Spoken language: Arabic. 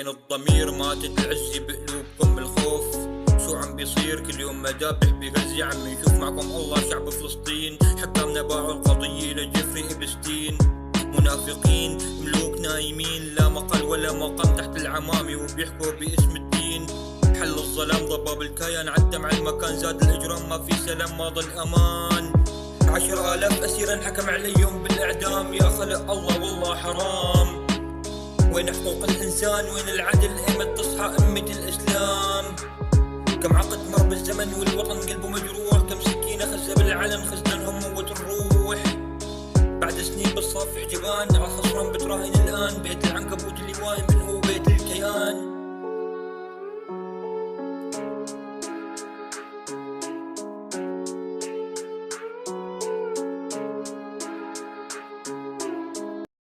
وين الضمير؟ ماتت العزي بقلوبكم بالخوف. شو عم بيصير؟ كل يوم مذابح بغزة عم نشوف. معكم الله شعب فلسطين، حكامنا باعوا القضية لجيفري إبستين. منافقين ملوك نايمين، لا مقال ولا مقام تحت العمامة وبيحكوا باسم الدين. حل الظلام ضباب الكيان، عدم على المكان زاد الإجرام، ما في سلام ما ضل أمان. 10,000 أسير انحكم عليهم بالإعدام، يا خلق الله والله حرام. وين حقوق الإنسان؟ وين العدل؟ إمتى تصحى أمة الإسلام؟ كم عقد مر بالزمن والوطن قلبه مجروح، كم سكينة خزة بالعلن خزن الهم موت الروح. بعد سنين بالصافح جبان عالخصران بتراهن